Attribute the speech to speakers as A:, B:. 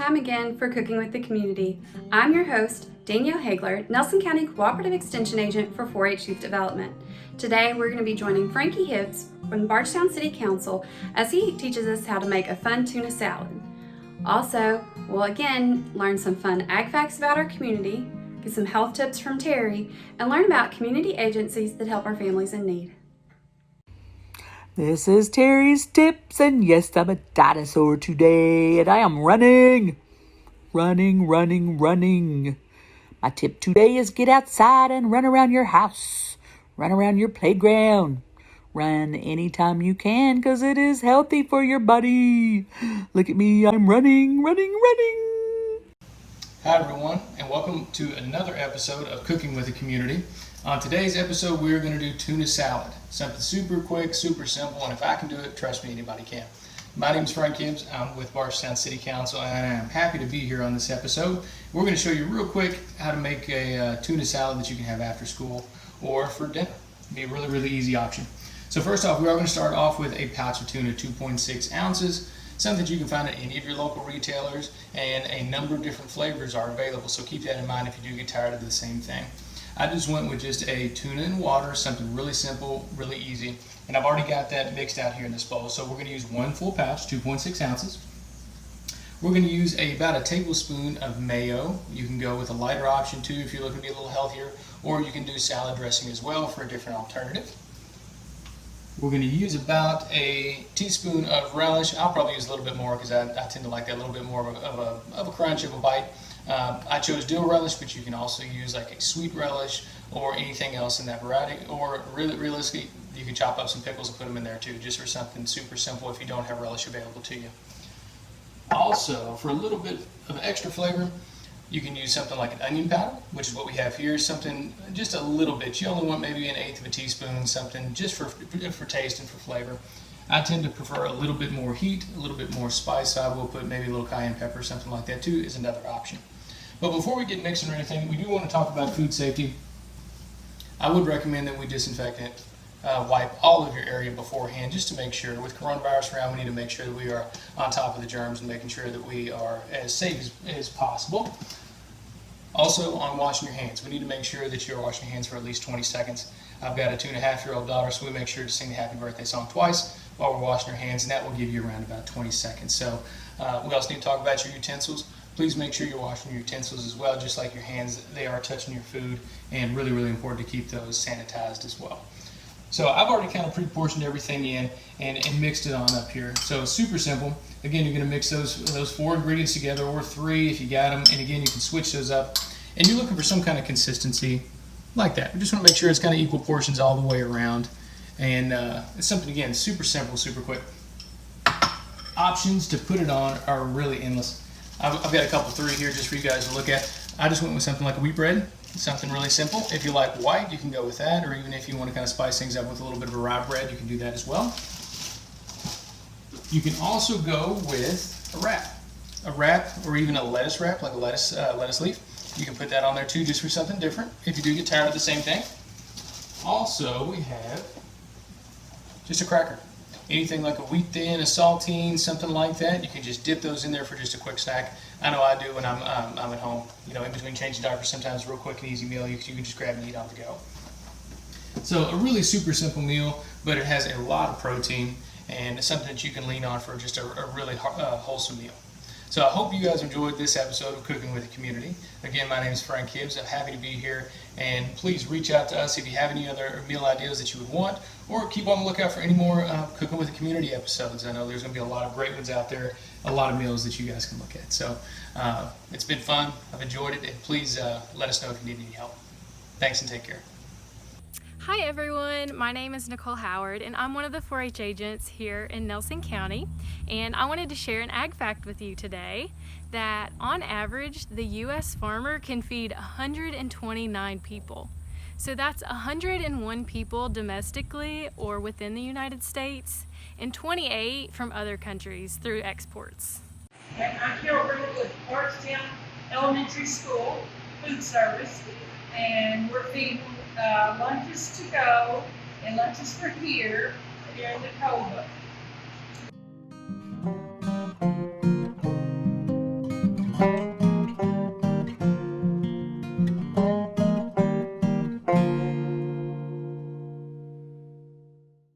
A: time again for Cooking with the Community. I'm your host, Danielle Hagler, Nelson County Cooperative Extension Agent for 4-H Youth Development. Today we're going to be joining Frankie Hibbs from Bardstown City Council as he teaches us how to make a fun tuna salad. Also, we'll again learn some fun ag facts about our community, get some health tips from Terry, and learn about community agencies that help our families in need.
B: This is Terry's Tips, and yes, I'm a dinosaur today, and I am running. My tip today is get outside and run around your house. Run around your playground. Run anytime you can, because it is healthy for your body. Look at me, I'm running.
C: Hi everyone, and welcome to another episode of Cooking with the Community. On today's episode, we're going to do tuna salad. Something super quick, super simple, and if I can do it, trust me, anybody can. My name is Frank Hibbs. I'm with Bardstown City Council, and I'm happy to be here on this episode. We're going to show you real quick how to make a tuna salad that you can have after school or for dinner. It'll be a really, really easy option. So first off, we are going to start off with a pouch of tuna, 2.6 ounces. Something that you can find at any of your local retailers, and a number of different flavors are available, so keep that in mind if you do get tired of the same thing. I just went with just a tuna and water, something really simple, really easy, and I've already got that mixed out here in this bowl. So we're going to use one full pouch, 2.6 ounces. We're going to use about a tablespoon of mayo. You can go with a lighter option too if you're looking to be a little healthier, or you can do salad dressing as well for a different alternative. We're going to use about a teaspoon of relish. I'll probably use a little bit more because I tend to like that a little bit more of a crunch, of a bite. I chose dill relish, but you can also use like a sweet relish or anything else in that variety. Or realistically, you can chop up some pickles and put them in there too, just for something super simple if you don't have relish available to you. Also, for a little bit of extra flavor, you can use something like an onion powder, which is what we have here. Something just a little bit. You only want maybe an eighth of a teaspoon, something just for taste and for flavor. I tend to prefer a little bit more heat, a little bit more spice. So I will put maybe a little cayenne pepper, something like that too, is another option. But before we get mixing or anything, we do want to talk about food safety. I would recommend that we disinfect it, wipe all of your area beforehand, just to make sure. With coronavirus around, we need to make sure that we are on top of the germs and making sure that we are as safe as possible. Also, on washing your hands, we need to make sure that you're washing your hands for at least 20 seconds. I've got a 2.5-year-old daughter, so we make sure to sing the happy birthday song twice while we're washing our hands, and that will give you around about 20 seconds. So we also need to talk about your utensils. Please make sure you're washing your utensils as well, just like your hands. They are touching your food, and really, really important to keep those sanitized as well. So I've already kind of pre-portioned everything in and mixed it on up here. So super simple. Again, you're going to mix those 4 ingredients together, or 3 if you got them. And again, you can switch those up. And you're looking for some kind of consistency like that. We just want to make sure it's kind of equal portions all the way around. And it's something, again, super simple, super quick. Options to put it on are really endless. I've got a couple 3 here just for you guys to look at. I just went with something like wheat bread. Something really simple. If you like white, you can go with that, or even if you want to kind of spice things up with a little bit of a rye bread, you can do that as well. You can also go with a wrap, or even a lettuce wrap, like a lettuce leaf. You can put that on there too, just for something different if you do get tired of the same thing. Also, we have just a cracker. Anything like a wheat thin, a saltine, something like that, you can just dip those in there for just a quick snack. I know I do when I'm at home. You know, in between changing diapers, sometimes a real quick and easy meal you can just grab and eat on the go. So a really super simple meal, but it has a lot of protein, and it's something that you can lean on for just a really wholesome meal. So I hope you guys enjoyed this episode of Cooking with the Community. Again, my name is Frank Hibbs. I'm happy to be here, and please reach out to us if you have any other meal ideas that you would want, or keep on the lookout for any more Cooking with the Community episodes. I know there's going to be a lot of great ones out there, a lot of meals that you guys can look at. So it's been fun. I've enjoyed it, and please let us know if you need any help. Thanks, and take care.
D: Hi everyone, my name is Nicole Howard, and I'm one of the 4-H agents here in Nelson County, and I wanted to share an ag fact with you today that on average the U.S. farmer can feed 129 people. So that's 101 people domestically or within the United States, and 28 from other countries through exports.
E: Okay, I'm Carol Riddle with Bardstown Elementary School Food Service, and we're feeding lunches to go and lunches for here in the Cova.